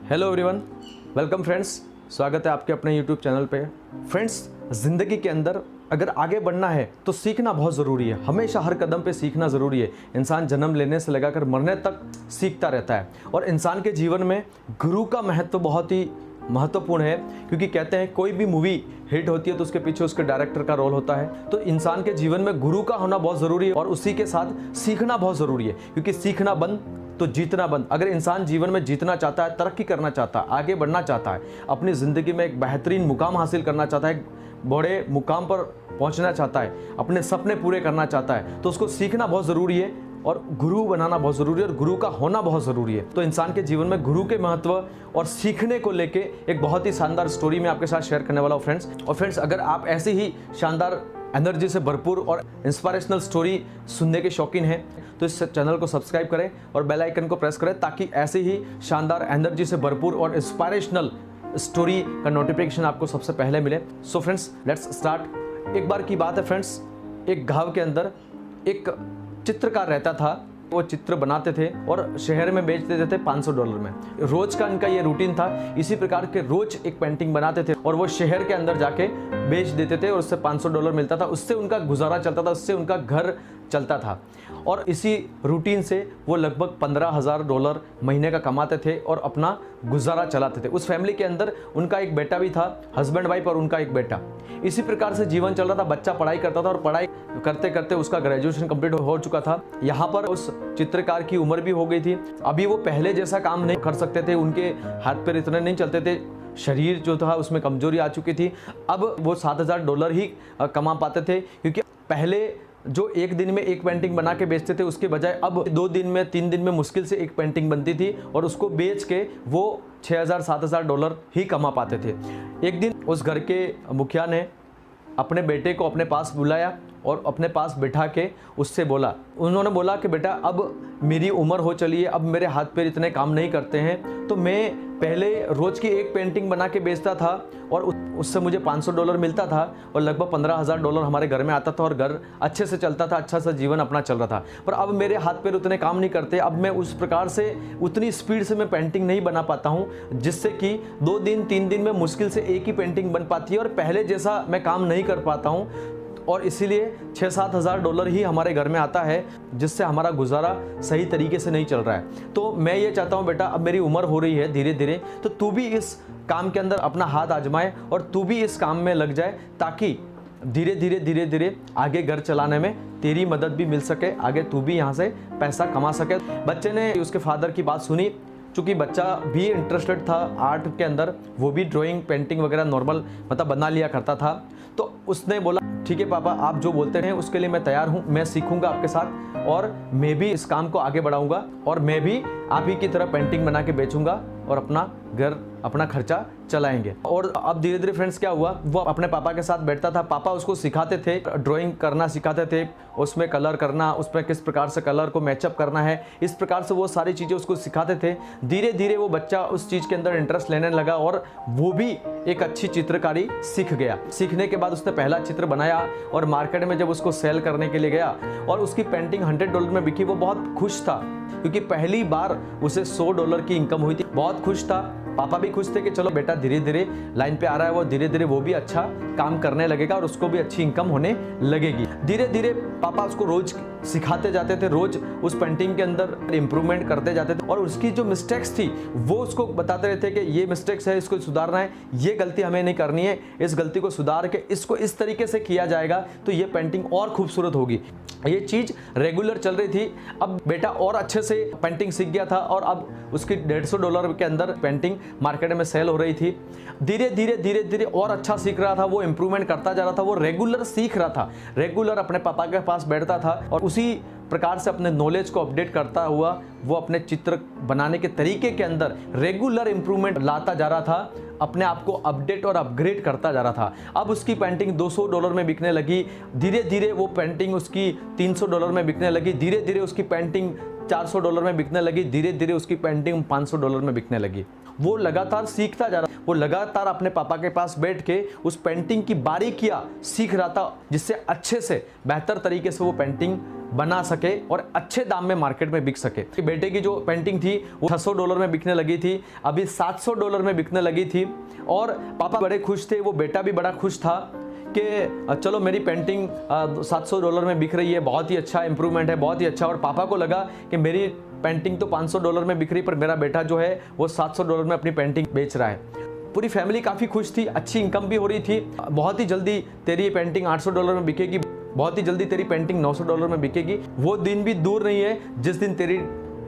Hello everyone, welcome friends. स्वागत है आपके अपने यूट्यूब चैनल पे। फ्रेंड्स, ज़िंदगी के अंदर अगर आगे बढ़ना है तो सीखना बहुत ज़रूरी है। हमेशा हर कदम पे सीखना ज़रूरी है। इंसान जन्म लेने से लगाकर मरने तक सीखता रहता है और इंसान के जीवन में गुरु का महत्व बहुत ही महत्वपूर्ण है, क्योंकि कहते हैं कोई भी मूवी हिट होती है तो उसके पीछे उसके डायरेक्टर का रोल होता है। तो इंसान के जीवन में गुरु का होना बहुत ज़रूरी है और उसी के साथ सीखना बहुत ज़रूरी है, क्योंकि सीखना बंद तो जीतना बंद। अगर इंसान जीवन में जीतना चाहता है, तरक्की करना चाहता है, आगे बढ़ना चाहता है, अपनी ज़िंदगी में एक बेहतरीन मुकाम हासिल करना चाहता है, बड़े मुकाम पर पहुंचना चाहता है, अपने सपने पूरे करना चाहता है, तो उसको सीखना बहुत ज़रूरी है और गुरु बनाना बहुत ज़रूरी है और गुरु का होना बहुत ज़रूरी है। तो इंसान के जीवन में गुरु के महत्व और सीखने को लेके एक बहुत ही शानदार स्टोरी मैं आपके साथ शेयर करने वाला हूँ फ्रेंड्स। और फ्रेंड्स, अगर आप ऐसी ही शानदार एनर्जी से भरपूर और इंस्पिरेशनल स्टोरी सुनने के शौकीन हैं तो इस चैनल को सब्सक्राइब करें और बेल आइकन को प्रेस करें, ताकि ऐसे ही शानदार एनर्जी से भरपूर और इंस्पिरेशनल स्टोरी का नोटिफिकेशन आपको सबसे पहले मिले। So friends, let's start. एक बार की बात है फ्रेंड्स, एक गांव के अंदर एक चित्रकार रहता था। वो चित्र बनाते थे और शहर में बेच देते थे $500 में। रोज का इनका ये रूटीन था। इसी प्रकार के रोज एक पेंटिंग बनाते थे और वो शहर के अंदर जाके बेच देते थे और उससे $500 मिलता था। उससे उनका गुजारा चलता था, उससे उनका घर चलता था और इसी रूटीन से वो लगभग $15,000 महीने का कमाते थे और अपना गुजारा चलाते थे। उस फैमिली के अंदर उनका एक बेटा भी था, हस्बैंड वाइफ और उनका एक बेटा। इसी प्रकार से जीवन चल रहा था। बच्चा पढ़ाई करता था और पढ़ाई करते करते उसका ग्रेजुएशन कंप्लीट हो चुका था। यहाँ पर उस चित्रकार की उम्र भी हो गई थी। अभी वो पहले जैसा काम नहीं कर सकते थे, उनके हाथ पैर इतने नहीं चलते थे, शरीर जो था उसमें कमजोरी आ चुकी थी। अब वो $7,000 ही कमा पाते थे, क्योंकि पहले जो एक दिन में एक पेंटिंग बना के बेचते थे उसके बजाय अब 2 दिन में 3 दिन में मुश्किल से एक पेंटिंग बनती थी और उसको बेच के वो $6,000-7,000 ही कमा पाते थे। एक दिन उस घर के मुखिया ने अपने बेटे को अपने पास बुलाया और अपने पास बिठा के उससे बोला, उन्होंने बोला कि बेटा, अब मेरी उम्र हो चली है, अब मेरे हाथ पैर इतने काम नहीं करते हैं, तो मैं पहले रोज़ की एक पेंटिंग बना के बेचता था और उससे मुझे $500 मिलता था और लगभग $15,000 हमारे घर में आता था और घर अच्छे से चलता था, अच्छा सा जीवन अपना चल रहा था। पर अब मेरे हाथ पैर उतने काम नहीं करते। अब मैं उस प्रकार से उतनी स्पीड से मैं पेंटिंग नहीं बना पाता हूँ, जिससे कि 2 दिन 3 दिन में मुश्किल से एक ही पेंटिंग बन पाती है और पहले जैसा मैं काम नहीं कर पाता हूँ और इसीलिए $6,000-7,000 ही हमारे घर में आता है, जिससे हमारा गुजारा सही तरीके से नहीं चल रहा है। तो मैं ये चाहता हूँ बेटा, अब मेरी उम्र हो रही है धीरे धीरे, तो तू भी इस काम के अंदर अपना हाथ आजमाए और तू भी इस काम में लग जाए, ताकि धीरे धीरे आगे घर चलाने में तेरी मदद भी मिल सके, आगे तू भी यहाँ से पैसा कमा सके। बच्चे ने उसके फादर की बात सुनी। चूँकि बच्चा भी इंटरेस्टेड था आर्ट के अंदर, वो भी ड्राइंग पेंटिंग वगैरह नॉर्मल बना लिया करता था, तो उसने बोला, ठीक है पापा, आप जो बोलते हैं उसके लिए मैं तैयार हूँ, मैं सीखूंगा आपके साथ और मैं भी इस काम को आगे बढ़ाऊंगा और मैं भी आप ही की तरह पेंटिंग बना के बेचूंगा और अपना घर, अपना खर्चा चलाएंगे। और अब धीरे धीरे फ्रेंड्स क्या हुआ, वो अपने पापा के साथ बैठता था। पापा उसको सिखाते थे, ड्राइंग करना सिखाते थे, उसमें कलर करना, उसमें किस प्रकार से कलर को मैचअप करना है, इस प्रकार से वो सारी चीज़ें उसको सिखाते थे। धीरे धीरे वो बच्चा उस चीज़ के अंदर इंटरेस्ट लेने लगा और वो भी एक अच्छी चित्रकारी सीख गया। सीखने के बाद उसने पहला चित्र बनाया और मार्केट में जब उसको सेल करने के लिए गया और उसकी पेंटिंग $100 में बिकी, वो बहुत खुश था, क्योंकि पहली बार उसे $100 की इनकम हुई थी। बहुत खुश था, पापा भी खुश थे कि चलो बेटा धीरे धीरे लाइन पे आ रहा है, वो धीरे धीरे वो भी अच्छा काम करने लगेगा और उसको भी अच्छी इनकम होने लगेगी। धीरे धीरे पापा उसको रोज सिखाते जाते थे, रोज उस पेंटिंग के अंदर इम्प्रूवमेंट करते जाते थे और उसकी जो मिस्टेक्स थी वो उसको बताते रहते कि ये मिस्टेक्स है, इसको सुधारना है, ये गलती हमें नहीं करनी है, इस गलती को सुधार के इसको इस तरीके से किया जाएगा तो ये पेंटिंग और खूबसूरत होगी। ये चीज़ रेगुलर चल रही थी। अब बेटा और अच्छे से पेंटिंग सीख गया था और अब उसकी $150 के अंदर पेंटिंग मार्केट में सेल हो रही थी। धीरे धीरे और अच्छा सीख रहा था, वो इम्प्रूवमेंट करता जा रहा था, वो रेगुलर सीख रहा था, रेगुलर अपने पापा के पास बैठता था और उसी प्रकार से अपने नॉलेज को अपडेट करता हुआ वो अपने चित्र बनाने के तरीके के अंदर रेगुलर इम्प्रूवमेंट लाता जा रहा था, अपने आप को अपडेट और अपग्रेड करता जा रहा था। अब उसकी पेंटिंग $200 में बिकने लगी, धीरे धीरे वो पेंटिंग उसकी $300 में बिकने लगी, धीरे धीरे उसकी पेंटिंग $400 में बिकने लगी, धीरे धीरे उसकी पेंटिंग $500 में बिकने लगी। वो लगातार सीखता जा रहा, वो लगातार अपने पापा के पास बैठ के उस पेंटिंग की बारीकियां सीख रहा था, जिससे अच्छे से बेहतर तरीके से वो पेंटिंग बना सके और अच्छे दाम में मार्केट में बिक सके। बेटे की जो पेंटिंग थी वो $600 में बिकने लगी थी, अभी $700 में बिकने लगी थी और पापा बड़े खुश थे, वो बेटा भी बड़ा खुश था कि चलो मेरी पेंटिंग $700 में बिक रही है, बहुत ही अच्छा इंप्रूवमेंट है, बहुत ही अच्छा। और पापा को लगा कि मेरी पेंटिंग तो $500 में बिक रही, पर मेरा बेटा जो है वो $700 में अपनी पेंटिंग बेच रहा है। पूरी फैमिली काफ़ी खुश थी, अच्छी इनकम भी हो रही थी। बहुत ही जल्दी तेरी पेंटिंग $800 में बिकेगी, बहुत ही जल्दी तेरी पेंटिंग $900 में बिकेगी। वो दिन भी दूर नहीं है जिस दिन तेरी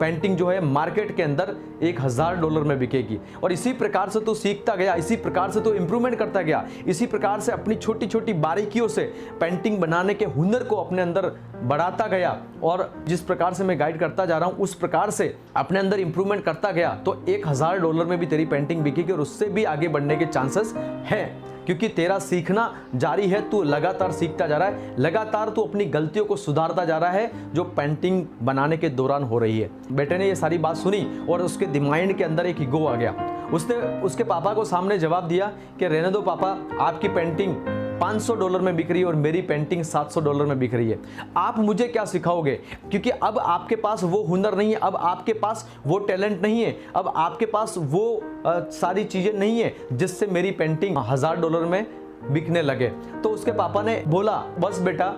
पेंटिंग जो है मार्केट के अंदर $1000 में बिकेगी। और इसी प्रकार से तू सीखता गया, इसी प्रकार से तू इंप्रूवमेंट करता गया, इसी प्रकार से अपनी छोटी छोटी बारीकियों से पेंटिंग बनाने के हुनर को अपने अंदर बढ़ाता गया। और जिस प्रकार से मैं गाइड करता जा रहा हूँ उस प्रकार से अपने अंदर इंप्रूवमेंट करता गया तो $1000 में भी तेरी पेंटिंग बिकेगी और उससे भी आगे बढ़ने के चांसेस हैं, क्योंकि तेरा सीखना जारी है, तू लगातार सीखता जा रहा है, लगातार तू अपनी गलतियों को सुधारता जा रहा है जो पेंटिंग बनाने के दौरान हो रही है। बेटे ने ये सारी बात सुनी और उसके दिमाग के अंदर एक ईगो आ गया। उसने उसके पापा को सामने जवाब दिया कि रहने दो पापा, आपकी पेंटिंग $500 में बिक रही है और मेरी पेंटिंग $700 में बिक रही है, आप मुझे क्या सिखाओगे? क्योंकि अब आपके पास वो हुनर नहीं है, अब आपके पास वो टैलेंट नहीं है, अब आपके पास वो सारी चीज़ें नहीं है जिससे मेरी पेंटिंग $1000 में बिकने लगे। तो उसके पापा ने बोला, बस बेटा,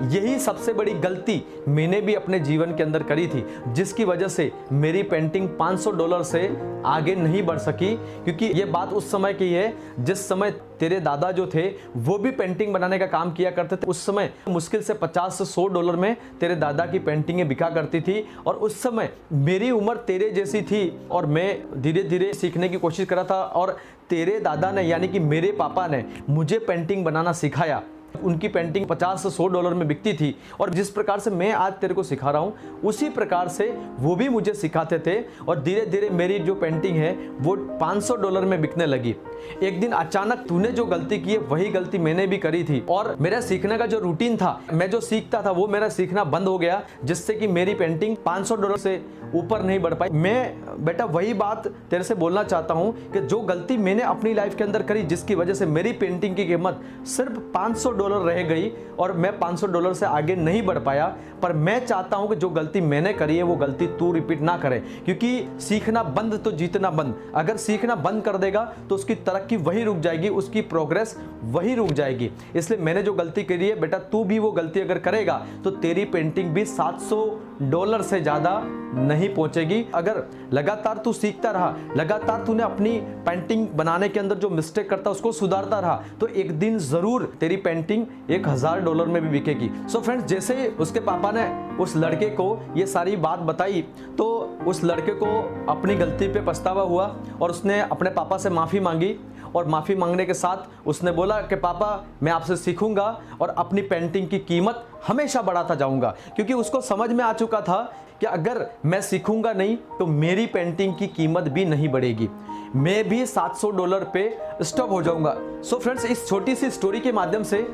यही सबसे बड़ी गलती मैंने भी अपने जीवन के अंदर करी थी, जिसकी वजह से मेरी पेंटिंग $500 से आगे नहीं बढ़ सकी। क्योंकि ये बात उस समय की है जिस समय तेरे दादा जो थे वो भी पेंटिंग बनाने का काम किया करते थे। उस समय मुश्किल से $50 से $100 में तेरे दादा की पेंटिंगें बिका करती थी और उस समय मेरी उम्र तेरे जैसी थी और मैं धीरे धीरे सीखने की कोशिश कर रहा था और तेरे दादा ने यानी कि मेरे पापा ने मुझे पेंटिंग बनाना सिखाया। उनकी पेंटिंग $50 से $100 में बिकती थी और जिस प्रकार से मैं आज तेरे को सिखा रहा हूँ उसी प्रकार से वो भी मुझे सिखाते थे और धीरे धीरे मेरी जो पेंटिंग है वो $500 में बिकने लगी। एक दिन अचानक तूने जो गलती की है वही गलती मैंने भी करी थी और मेरा सीखने का जो रूटीन था, मैं जो सीखता था वो मेरा सीखना बंद हो गया, जिससे कि मेरी पेंटिंग $500 से ऊपर नहीं बढ़ पाई। मैं बेटा वही बात तेरे से बोलना चाहता हूँ कि जो गलती मैंने अपनी लाइफ के अंदर करी, जिसकी वजह से मेरी पेंटिंग की कीमत सिर्फ $500 रह गई और मैं $500 से आगे नहीं बढ़ पाया, पर मैं चाहता हूं कि जो गलती मैंने करी है वो गलती तू रिपीट ना करे। क्योंकि सीखना बंद तो जीतना बंद। अगर सीखना बंद कर देगा तो उसकी तरक्की वही रुक जाएगी, उसकी प्रोग्रेस वही रुक जाएगी। इसलिए मैंने जो गलती करी है बेटा, तू भी वो गलती अगर करेगा तो तेरी पेंटिंग भी $700 से ज़्यादा नहीं पहुंचेगी। अगर लगातार तू सीखता रहा, लगातार तूने अपनी पेंटिंग बनाने के अंदर जो मिस्टेक करता उसको सुधारता रहा, तो एक दिन ज़रूर तेरी पेंटिंग $1000 में भी बिकेगी। सो फ्रेंड्स, जैसे उसके पापा ने उस लड़के को ये सारी बात बताई तो उस लड़के को अपनी गलती पे पछतावा हुआ और उसने अपने पापा से माफ़ी मांगी और माफ़ी मांगने के साथ उसने बोला कि पापा, मैं आपसे सीखूंगा और अपनी पेंटिंग की कीमत हमेशा बढ़ाता जाऊंगा। क्योंकि उसको समझ में आ चुका था कि अगर मैं सीखूंगा नहीं तो मेरी पेंटिंग की कीमत भी नहीं बढ़ेगी, मैं भी $700 पे स्टॉप हो जाऊंगा। सो फ्रेंड्स, इस छोटी सी स्टोरी के माध्यम से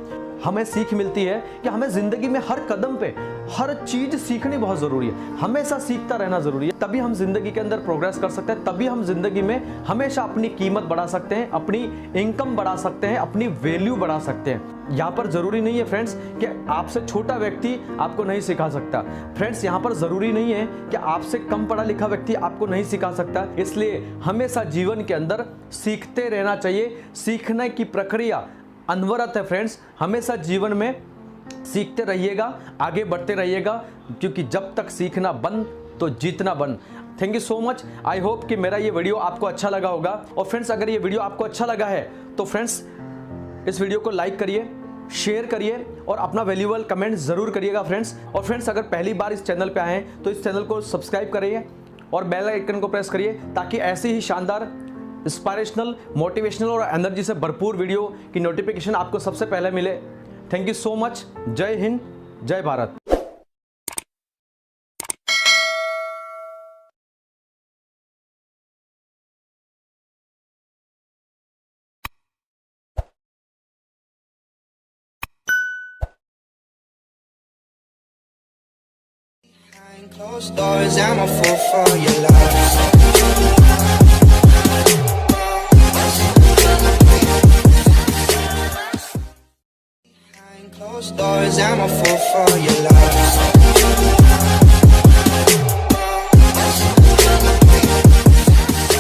हमें सीख मिलती है कि हमें ज़िंदगी में हर कदम पे हर चीज़ सीखनी बहुत ज़रूरी है, हमेशा सीखता रहना ज़रूरी है। तभी हम ज़िंदगी के अंदर प्रोग्रेस कर सकते हैं, तभी हम ज़िंदगी में हमेशा अपनी कीमत बढ़ा सकते हैं, अपनी इनकम बढ़ा सकते हैं, अपनी वैल्यू बढ़ा सकते हैं। यहाँ पर ज़रूरी नहीं है फ्रेंड्स कि आपसे छोटा व्यक्ति आपको नहीं सिखा सकता। फ्रेंड्स, यहाँ पर ज़रूरी नहीं है कि आपसे कम पढ़ा लिखा व्यक्ति आपको नहीं सिखा सकता। इसलिए हमेशा जीवन के अंदर सीखते रहना चाहिए। सीखने की प्रक्रिया अनवरत है फ्रेंड्स, हमेशा जीवन में सीखते रहिएगा, आगे बढ़ते रहिएगा, क्योंकि जब तक सीखना बंद तो जीतना बंद। Thank you so much. I hope कि मेरा ये वीडियो आपको अच्छा लगा होगा। और फ्रेंड्स, अगर ये वीडियो आपको अच्छा लगा है तो फ्रेंड्स इस वीडियो को लाइक करिए, शेयर करिए और अपना वैल्यूएबल कमेंट ज़रूर करिएगा फ्रेंड्स। और फ्रेंड्स, अगर पहली बार इस चैनल पे आए हैं तो इस चैनल को सब्सक्राइब करिए और बेल आइकन को प्रेस करिए ताकि ऐसी ही शानदार, इंस्पिरेशनल, मोटिवेशनल और एनर्जी से भरपूर वीडियो की नोटिफिकेशन आपको सबसे पहले मिले। Thank you so much. जय हिंद, जय Bharat. Closed doors, I'm a fool for your love. Closed doors, I'm a fool for your love.